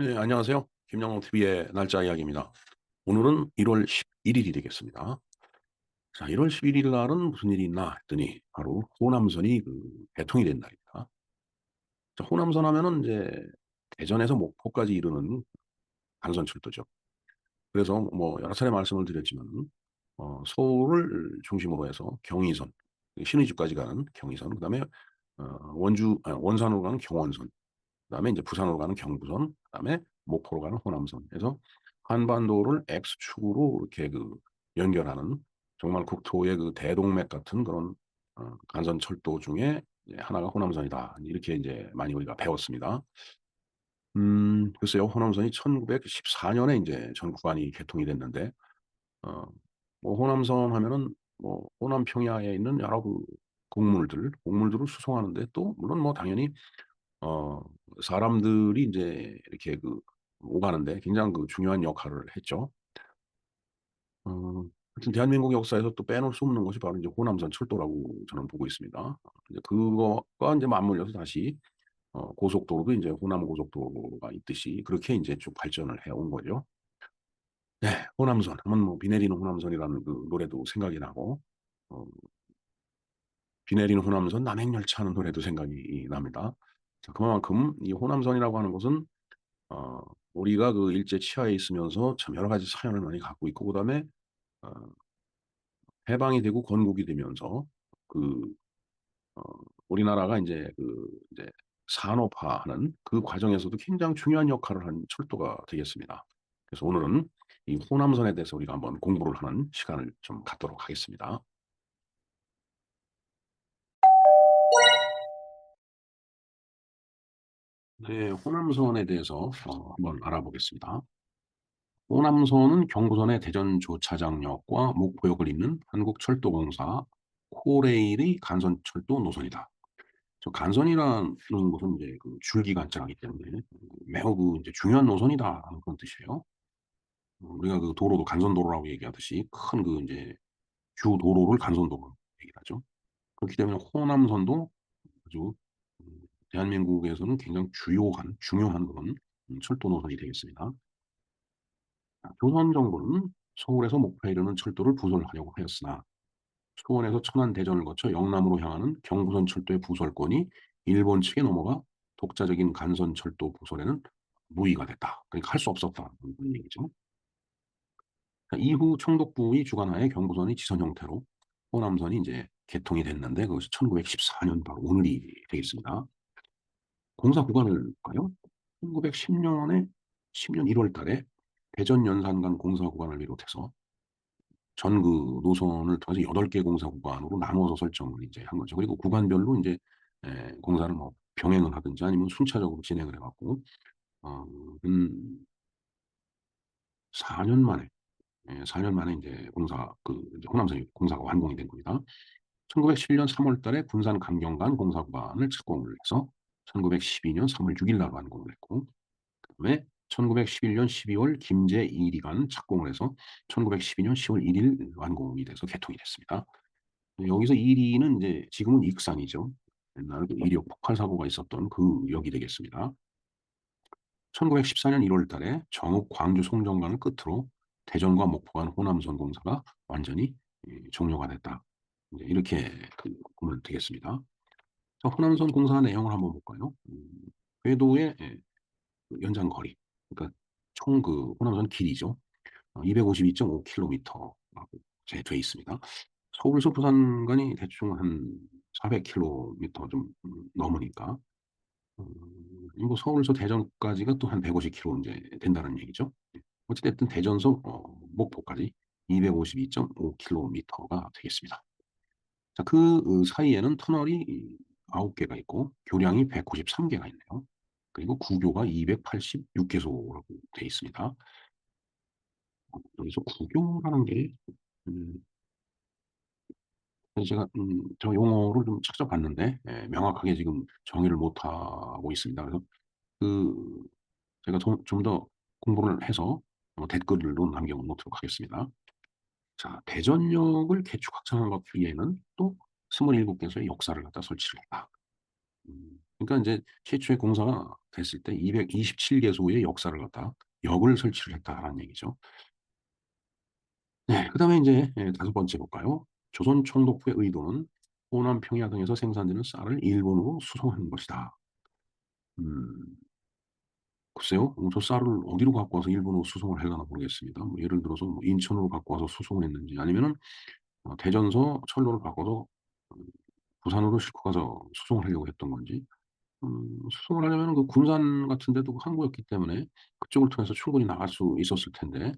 네, 안녕하세요. 김영웅 TV의 날짜 이야기입니다. 오늘은 1월 11일이 되겠습니다. 자, 1월 11일 날은 무슨 일이 있나 했더니 바로 호남선이 개통이 된 날입니다. 자, 호남선 하면은 이제 대전에서 목포까지 이르는 간선철도죠. 그래서 뭐 여러 차례 말씀을 드렸지만 서울을 중심으로 해서 경의선, 신의주까지 가는 경의선, 그다음에 원산으로 가는 경원선, 그다음에 이제 부산으로 가는 경부선, 그다음에 목포로 가는 호남선 해서 한반도를 X축으로 이렇게 연결하는 정말 국토의 대동맥 같은 그런 간선철도 중에 이제 하나가 호남선이다. 이렇게 이제 많이 우리가 배웠습니다. 글쎄요, 호남선이 1914년에 이제 전 구간이 개통이 됐는데, 어, 뭐 호남선 하면은 뭐 호남 평야에 있는 여러 곡물들을 수송하는데 또 물론 뭐 당연히 어 사람들이 이제 이렇게 오가는데 굉장히 중요한 역할을 했죠. 하여튼 대한민국 역사에서 또 빼놓을 수 없는 것이 바로 이제 호남선 철도라고 저는 보고 있습니다. 이제 그거가 이제 맞물려서 다시 고속도로도 이제 호남 고속도로가 있듯이 그렇게 이제 쭉 발전을 해온 거죠. 네, 호남선 하면 뭐 비 내리는 호남선이라는 그 노래도 생각이 나고 어 비 내리는 호남선 남행열차 하는 노래도 생각이 납니다. 자, 그만큼 이 호남선이라고 하는 것은 어 우리가 일제 치하에 있으면서 참 여러 가지 사연을 많이 갖고 있고 그다음에 어 해방이 되고 건국이 되면서 그 어 우리나라가 이제 산업화하는 그 과정에서도 굉장히 중요한 역할을 한 철도가 되겠습니다. 그래서 오늘은 이 호남선에 대해서 우리가 한번 공부를 하는 시간을 좀 갖도록 하겠습니다. 네, 호남선에 대해서 한번 알아보겠습니다. 호남선은 경부선의 대전 주차장역과 목포역을 잇는 한국철도공사 코레일의 간선철도 노선이다. 저 간선이라는 것은 이제 줄기간자이기 때문에 매우 이제 중요한 노선이다라는 그런 뜻이에요. 우리가 도로도 간선도로라고 얘기하듯이 큰 이제 주도로를 간선도로 얘기하죠. 그렇기 때문에 호남선도 아주 대한민국에서는 굉장히 중요한 그런 철도 노선이 되겠습니다. 조선 정부는 서울에서 목포에 이르는 철도를 부설하려고 하였으나 수원에서 천안 대전을 거쳐 영남으로 향하는 경부선 철도의 부설권이 일본 측에 넘어가 독자적인 간선 철도 부설에는 무의가 됐다. 그러니까 할 수 없었다. 그런 얘기죠. 이후 총독부의 주관하에 경부선이 지선 형태로 호남선이 이제 개통이 됐는데 그것이 1914년 바로 오늘이 되겠습니다. 공사 구간을 볼까요? 1910년에 10년 1월 달에 대전 연산간 공사 구간을 비롯해서 전 노선을 통해서 8개 공사 구간으로 나눠서 설정을 이제 한 거죠. 그리고 구간별로 이제 공사를 뭐 병행을 하든지 아니면 순차적으로 진행을 해 갖고 어 한 4년 만에 4년 만에 인제 이제 호남선이 공사가 완공이 된 겁니다. 1907년 3월 달에 군산 강경간 공사 구간을 착공을 해서 1912년 3월 6일 날 완공을 했고 그다음에 1911년 12월 김제 이리간 착공을 해서 1912년 10월 1일 완공이 돼서 개통이 됐습니다. 여기서 이리는 이제 지금은 익산이죠. 옛날 이리역 폭발 사고가 있었던 그 역이 되겠습니다. 1914년 1월 달에 정읍 광주 송정간을 끝으로 대전과 목포 간 호남선 공사가 완전히 종료가 됐다. 이제 이렇게 보면 되겠습니다. 자, 호남선 공사 내용을 한번 볼까요? 궤도의 연장 거리, 그러니까 총 호남선 길이죠. 252.5km라고 돼 있습니다. 서울에서 부산 간이 대충 한 400km 좀 넘으니까 뭐 서울에서 대전까지가 또 한 150km 이제 된다는 얘기죠. 어찌 됐든 대전서 목포까지 252.5km가 되겠습니다. 자, 사이에는 터널이 9개가 있고 교량이 193개가 있네요. 그리고 구교가 286개소라고 되어 있습니다. 여기서 구교라는 게 음 제가 저 용어를 좀 찾아봤는데 명확하게 지금 정의를 못하고 있습니다. 그래서 그 제가 좀 더 공부를 해서 댓글로 남겨 놓도록 하겠습니다. 자, 대전역을 개축 확장한 것 위에는 또 27개소의 역사를 갖다 설치를 했다. 그러니까 이제 최초의 공사가 됐을 때 227개소의 역사를 갖다 역을 설치를 했다라는 얘기죠. 네. 그다음에 인제 다섯 번째 볼까요? 조선 총독부의 의도는 호남 평야 등에서 생산되는 쌀을 일본으로 수송하는 것이다. 음 글쎄요. 저 쌀을 어디로 갖고 와서 일본으로 수송을 하려나 모르겠습니다. 뭐 예를 들어서 뭐 인천으로 갖고 와서 수송을 했는지 아니면은 대전서 철로를 바꿔서 음 부산으로 싣고 가서 수송을 하려고 했던 건지 수송을 하려면은 그 군산 같은 데도 항구였기 때문에 그쪽을 통해서 충분히 나갈 수 있었을 텐데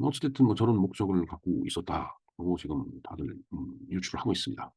어찌 됐든 뭐 저런 목적을 갖고 있었다고 지금 다들 유추를 하고 있습니다.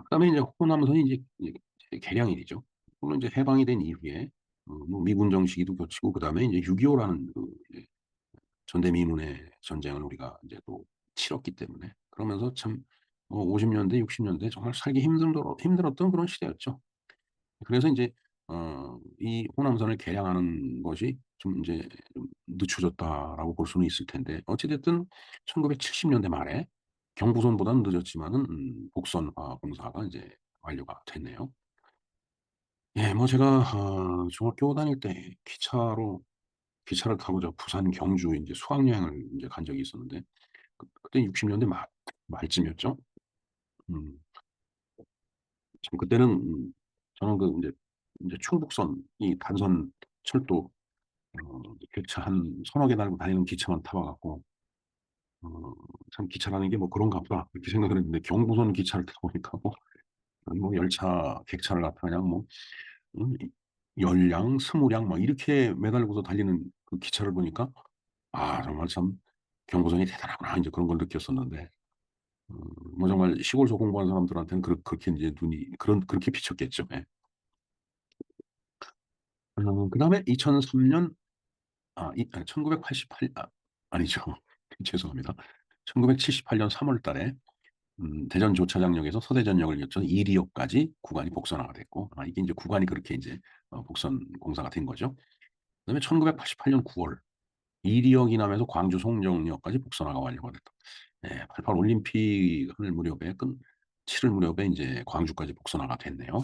그다음에 이제 호남선이 이제 개량이 되죠. 물론 이제 해방이 된 이후에 뭐 미군정 시기도 거치고 그다음에 이제 6.25라는 그 이제 전대미문의 전쟁을 우리가 이제 또 치렀기 때문에 그러면서 참 50 년대 60 년대 정말 살기 힘들었던 그런 시대였죠. 그래서 인제 이 호남선을 개량하는 것이 좀 인제 좀 늦춰졌다라고 볼 수는 있을 텐데 어찌 됐든 1970 년대 말에 경부선보다는 늦었지만은 복선화 공사가 인제 완료가 됐네요. 예 뭐 제가 중학교 다닐 때 기차를 타고 저 부산, 경주 인제 수학여행을 인제 간 적이 있었는데 그때 60 년대 말쯤이었죠. 음 참 그때는 저는 그 인제 충북선 이 단선 철도 기차 한 서너 개 달고 다니는 기차만 타봐 갖고 어 '참 기차라는 게 뭐 그런가 보다.' 이렇게 생각을 했는데 경부선 기차를 타고 보니까 뭐 열차 객차를 갖다가 그냥 뭐 이 10 량, 20량 막 이렇게 매달고서 달리는 그 기차를 보니까 '아 정말 참 경부선이 대단하구나.' 인제 그런 걸 느꼈었는데 음 뭐 정말 시골서 공부하는 사람들한테는 그렇게 인제 눈이 그렇게 비쳤겠죠. 예. 그다음에 2003년 1988 아니죠. 죄송합니다. 1978년 3월 달에 대전 조차장역에서 서대전역을 거쳐서 이리역까지 구간이 복선화가 됐고 이게 인제 구간이 그렇게 인제 복선 공사가 된 거죠. 그다음에 1988년 9월 이리역 이남에서 광주 송정역까지 복선화가 완료가 됐다. 네. 88 올림픽을 무렵에 치를 무렵에 인제 광주까지 복선화가 됐네요.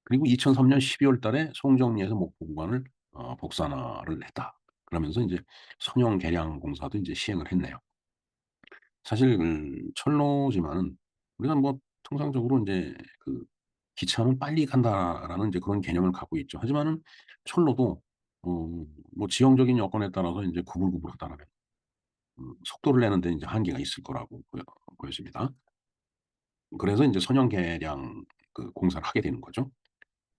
그리고 2003년 12월 달에 송정리에서 목포 구간을 복선화를 했다. 그러면서 인제 선형 개량 공사도 인제 시행을 했네요. 사실 철로지만은 우리가 뭐 통상적으로 인제 그 '기차는 빨리 간다.'라는 인제 그런 개념을 갖고 있죠. 하지만은 철로도 뭐 지형적인 여건에 따라서 인제 구불구불하다라면 속도를 내는 데 인제 한계가 있을 거라고 보여집니다. 그래서 인제 선형 개량 그 공사를 하게 되는 거죠.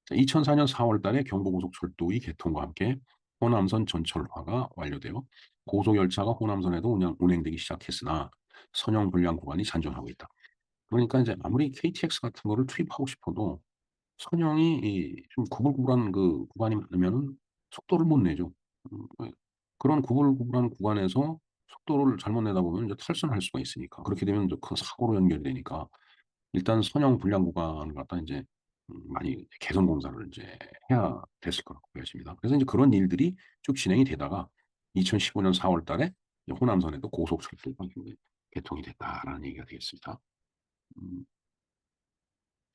자 2004년 4월 달에 경부고속철도의 개통과 함께 호남선 전철화가 완료되어 고속열차가 호남선에도 운행되기 시작했으나 선형 불량 구간이 잔존하고 있다. 그러니까 인제 아무리 KTX 같은 거를 투입하고 싶어도 선형이 좀 구불구불한 그 구간이 많으면은 속도를 못 내죠. 그런 구불구불한 구간에서 속도를 잘못 내다 보면 이제 탈선할 수가 있으니까. 그렇게 되면 이제 큰 사고로 연결이 되니까 일단 선형 불량 구간을 갖다 인제 많이 개선 공사를 인제 해야 됐을 거라고 보여집니다. 그래서 인제 그런 일들이 쭉 진행이 되다가 2015년 4월 달에 이제 호남선에도 고속철도가 인제 개통이 됐다라는 얘기가 되겠습니다. 음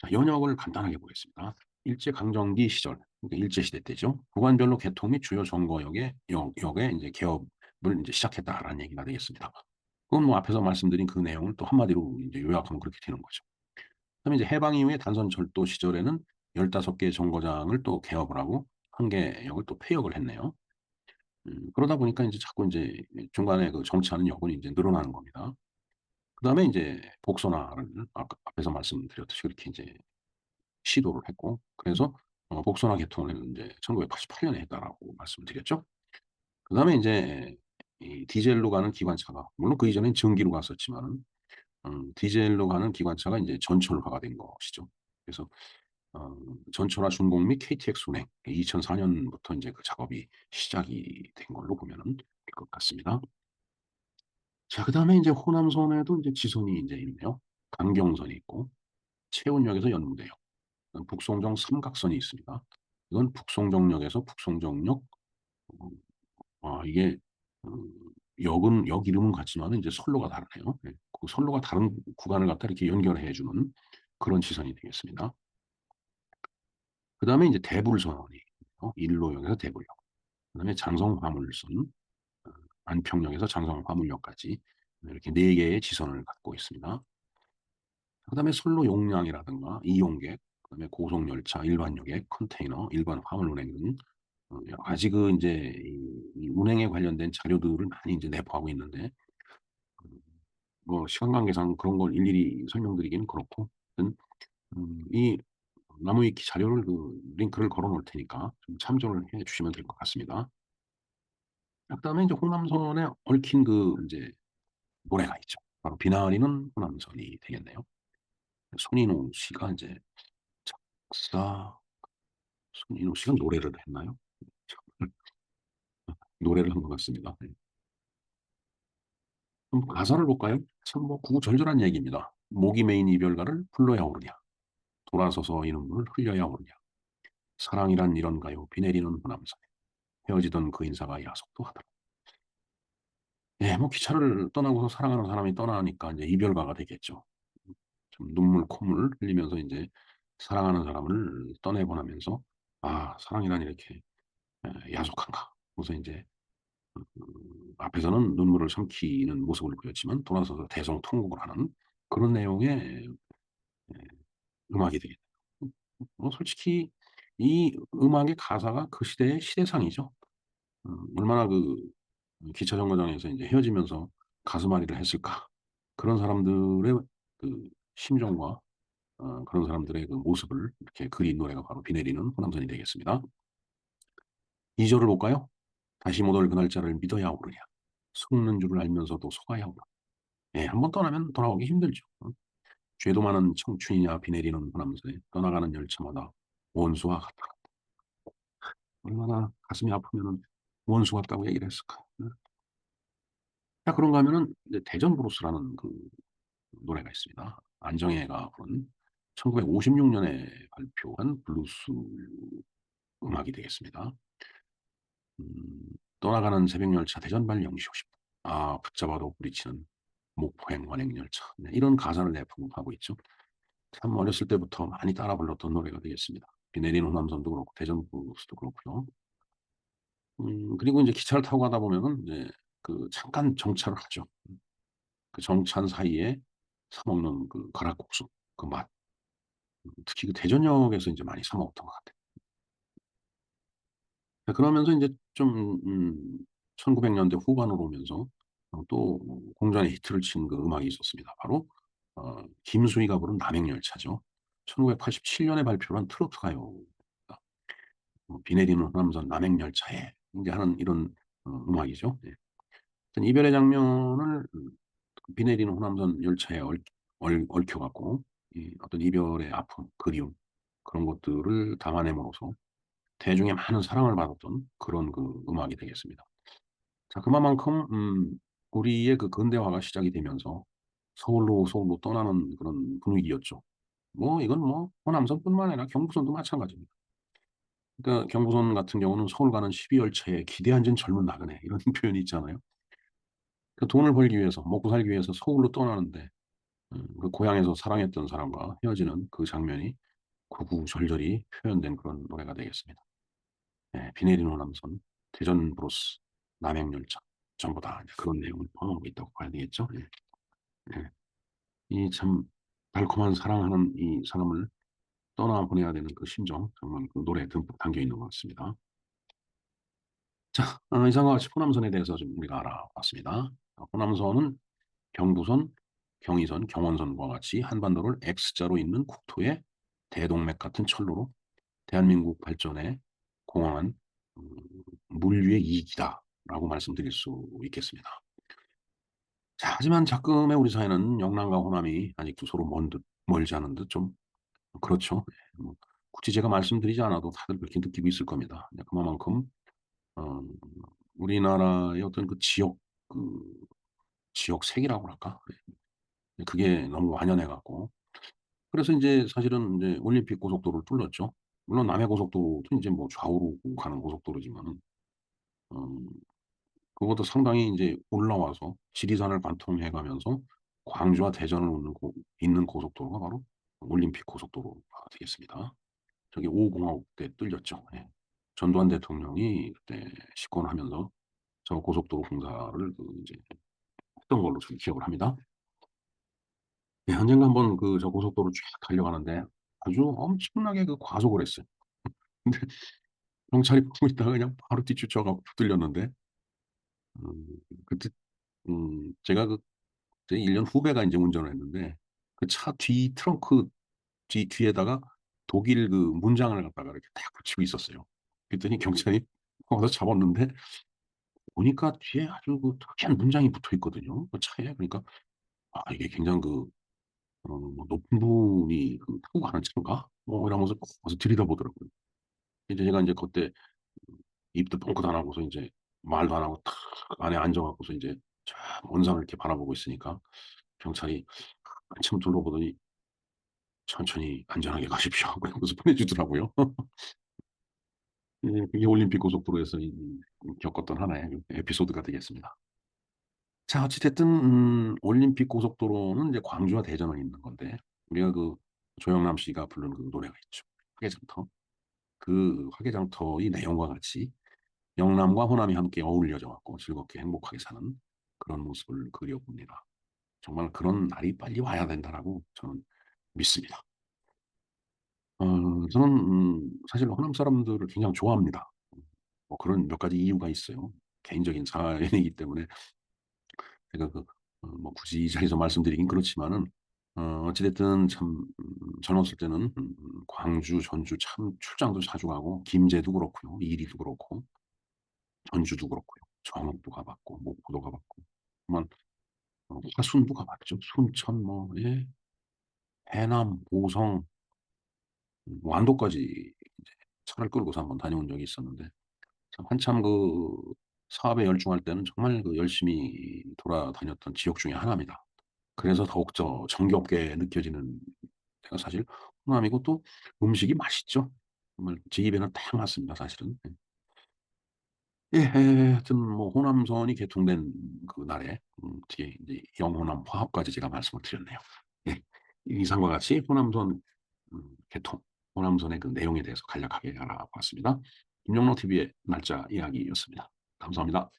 자 연역을 간단하게 보겠습니다. 일제 강점기 시절 그러니까 일제 시대 때죠. 구간별로 개통 및 주요 점거역의 역의 인제 개업을 인제 시작했다라는 얘기가 되겠습니다. 그건 뭐 앞에서 말씀드린 그 내용을 또 한마디로 인제 요약하면 그렇게 되는 거죠. 그다음에 이제 해방 이후에 단선철도 시절에는 15개 정거장을 또 개업을 하고 1개 역을 또 폐역을 했네요. 그러다 보니까 인제 자꾸 인제 중간에 그 정차하는 역은 인제 늘어나는 겁니다. 그다음에 인제 복선화를 아까 앞에서 말씀드렸듯이 그렇게 인제 시도를 했고 그래서 복선화 개통을 인제 1988 년에 했다라고 말씀을 드렸죠. 그다음에 인제 이 디젤로 가는 기관차가 물론 그 이전엔 전기로 갔었지만은 디젤로 가는 기관차가 인제 전철화가 된 것이죠. 그래서 어 전철화 준공 및 KTX 운행 2004 년부터 인제 그 작업이 시작이 된 걸로 보면은 될 것 같습니다. 자 그다음에 인제 호남선에도 인제 지선이 인제 있네요. 강경선이 있고 채운역에서 연무대역, 북송정 삼각선이 있습니다. 이건 북송정역에서 북송정역 어 이게 음 역은 역 이름은 같지만은 인제 선로가 다르네요. 예. 그 선로가 다른 구간을 갖다 이렇게 연결해 주는 그런 지선이 되겠습니다. 그다음에 이제 대불선이 일로역에서 대불역. 그다음에 장성화물선, 어, 안평역에서 장성화물역까지 이렇게 네 개의 지선을 갖고 있습니다. 그다음에 선로 용량이라든가 이용객, 그다음에 고속열차, 일반여객, 컨테이너, 일반 화물 운행 등 여러 가지 그 이제 이 운행에 관련된 자료들을 많이 이제 내포하고 있는데 음, 뭐 시간 관계상 그런 걸 일일이 설명드리기는 그렇고, 하여튼 이 나무위키 자료를 그 링크를 걸어 놓을 테니까 좀 참조를 해 주시면 될 것 같습니다. 그다음에 이제 호남선에 얽힌 그 이제 노래가 있죠. 바로 비나리는 호남선이 되겠네요. 손인호 씨가 이제 작사, 손인호 씨가 노래를 했나요? 노래를 한 것 같습니다. 네. 그럼 가사를 볼까요? 참 뭐 구구절절한 얘기입니다. 목이 메인 이별가를 불러야 오르냐. 돌아서서 이 눈물을 흘려야 오르냐. 사랑이란 이런가요? 비 내리는 호남선. 헤어지던 그 인사가 야속도 하더라. 예, 뭐 기차를 떠나고서 사랑하는 사람이 떠나니까 이제 이별가가 되겠죠. 좀 눈물, 콧물 흘리면서 이제 사랑하는 사람을 떠내보내면서 아, 사랑이란 이렇게 야속한가. 그래서 이제 앞에서는 눈물을 삼키는 모습을 보였지만 돌아서서 대성통곡을 하는 그런 내용의 음악이 되겠네요. 뭐 솔직히 이 음악의 가사가 그 시대의 시대상이죠. 얼마나 그 기차 정거장에서 이제 헤어지면서 가슴앓이를 했을까. 그런 사람들의 그 심정과 그런 사람들의 그 모습을 이렇게 그린 노래가 바로 비 내리는 호남선이 되겠습니다. 2 절을 볼까요? 다시 못 올 그 날짜를 믿어야 오르냐. 속는 줄을 알면서도 속아야 오르냐. 예, 한번 떠나면 돌아오기 힘들죠. 죄도 많은 청춘이냐 비 내리는 호남선에 떠나가는 열차마다 원수와 같다. 얼마나 가슴이 아프면은 원수 같다고 얘기를 했을까. 자, 그런가 하면은 이제 대전 브루스라는 그 노래가 있습니다. 안정혜가 부른 1956년에 발표한 블루스 음악이 되겠습니다. 음, 떠나가는 새벽열차 대전발 0시 50분. 아, 붙잡아도 부딪히는 목포행 관행열차. 네, 이런 가사를 내포하고 있죠. 참 어렸을 때부터 많이 따라 불렀던 노래가 되겠습니다. 비 내리는 호남선도 그렇고 대전 브루스도 그렇고요. 그리고 이제 기차를 타고 가다 보면은 이제 그 잠깐 정차를 하죠. 그 정찬 사이에 사 먹는 그 가락국수 그 맛. 특히 그 대전역에서 이제 많이 사 먹었던 것 같아요. 네, 그러면서 인제 좀 1900 년대 후반으로 오면서 또 공전의 히트를 친 그 음악이 있었습니다. 바로 김수희가 부른 남행열차죠. 1987 년에 발표한 트로트 가요입니다. 비 내리는 호남선 남행열차에 인제 하는 이런 음악이죠. 예. 어떤 이별의 장면을 비 내리는 호남선 열차에 얽혀 갖고 이 어떤 이별의 아픔, 그리움 그런 것들을 담아냄으로써 대중의 많은 사랑을 받았던 그런 그 음악이 되겠습니다. 자, 그만큼 우리의 그 근대화가 시작이 되면서 서울로 떠나는 그런 분위기였죠. 뭐 이건 뭐 호남선뿐만 아니라 경부선도 마찬가지입니다. 그러니까 경부선 같은 경우는 서울 가는 12 열차에 기대 앉은 젊은 나그네 이런 표현이 있잖아요. 그 돈을 벌기 위해서 먹고 살기 위해서 서울로 떠나는데 그 고향에서 사랑했던 사람과 헤어지는 그 장면이 구구절절히 표현된 그런 노래가 되겠습니다. 예, 비 내리는 호남선, 대전 브로스, 남행열차 전부 다 이제 그런 내용을 포함하고 있다고 봐야 되겠죠. 예. 예. 이 참 달콤한 사랑하는 이 사람을 떠나보내야 되는 그 심정 정말 그 노래에 듬뿍 담겨 있는 것 같습니다. 자, 이상과 같이 호남선에 대해서 좀 우리가 알아봤습니다. 호남선은 경부선, 경의선, 경원선과 같이 한반도를 X자로 잇는 국토의 대동맥 같은 철로로 대한민국 발전에 공헌한 음 물류의 이익이다라고 말씀드릴 수 있겠습니다. 자, 하지만 작금의 우리 사회는 영남과 호남이 아직도 서로 먼 듯 멀지 않은 듯 좀 그렇죠. 예, 뭐 굳이 제가 말씀드리지 않아도 다들 그렇게 느끼고 있을 겁니다. 네, 그만큼 어 우리나라의 어떤 그 그 지역색이라고 할까? 예, 그게 너무 완연해 갖고 그래서 인제 사실은 인제 올림픽 고속도로를 뚫었죠. 물론 남해고속도로도 인제 뭐 좌우로 가는 고속도로지만은 음 그것도 상당히 인제 올라와서 지리산을 관통해 가면서 광주와 대전을 잇는 고속도로가 바로 올림픽 고속도로가 되겠습니다. 저기 5공화국 때 뚫렸죠. 예. 전두환 대통령이 그때 집권하면서 저 고속도로 공사를 이제 했던 걸로 저는 기억을 합니다. 예, 언젠가 한번 저 고속도로 쭉 달려가는데 아주 엄청나게 과속을 했어요. 근데 경찰이 보고 있다가 그냥 바로 뒤쫓아 갖고 붙들렸는데 음 그때 제가 제 1년 후배가 인제 운전을 했는데 그 차 뒤 트렁크 뒤에다가 독일 문장을 갖다가 이렇게 딱 붙이고 있었어요. 그랬더니 경찰이 와서 잡았는데 보니까 뒤에 아주 특이한 문장이 붙어 있거든요, 그 차에. 그러니까 이게 굉장히 뭐 '높은 분이 타고 가는 차인가?' 뭐 이러면서 꼭 와서 들여다보더라고요. 이제 제가 인제 그때 입도 뻥끗 안 하고서 인제 말도 안 하고 탁 안에 앉아 갖고서 인제 쫙 원상을 이렇게 바라보고 있으니까 경찰이 한참 둘러보더니 "천천히 안전하게 가십시오." 그러고서 보내주더라고요. 예, 그게 올림픽 고속도로에서 겪었던 하나의 에피소드가 되겠습니다. 자, 어찌 됐든 올림픽 고속도로는 이제 광주와 대전에 있는 건데 우리가 조영남 씨가 부른 노래가 있죠. 화개장터. 그 화개장터의 내용과 같이 영남과 호남이 함께 어울려져 갖고 즐겁게 행복하게 사는 그런 모습을 그려봅니다. 정말 그런 날이 빨리 와야 된다라고 저는 믿습니다. 저는 사실 호남 사람들을 굉장히 좋아합니다. 뭐 그런 몇 가지 이유가 있어요. 개인적인 사연이기 때문에 제가 뭐 굳이 이 자리에서 말씀드리긴 그렇지만은 어찌 됐든 참 젊었을 때는 광주, 전주 참 출장도 자주 가고 김제도 그렇고요. 이리도 그렇고 전주도 그렇고요. 정읍도 가 봤고 목포도 가 봤고 정말 화순도 가 봤죠. 순천 뭐 예 해남, 보성, 완도까지 이제 차를 끌고서 한번 다녀온 적이 있었는데 참 한참 사업에 열중할 때는 정말 열심히 돌아다녔던 지역 중에 하나입니다. 그래서 더욱더 정겹게 느껴지는 데가 사실 호남이고 또 음식이 맛있죠. 정말 제 입에는 딱 맞습니다 사실은. 예. 예, 하여튼 뭐 호남선이 개통된 그날에 어떻게 인제 영호남 화합까지 제가 말씀을 드렸네요. 예. 이상과 같이 호남선 개통, 호남선의 내용에 대해서 간략하게 알아봤습니다. 김영로 TV의 날짜 이야기였습니다. 감사합니다.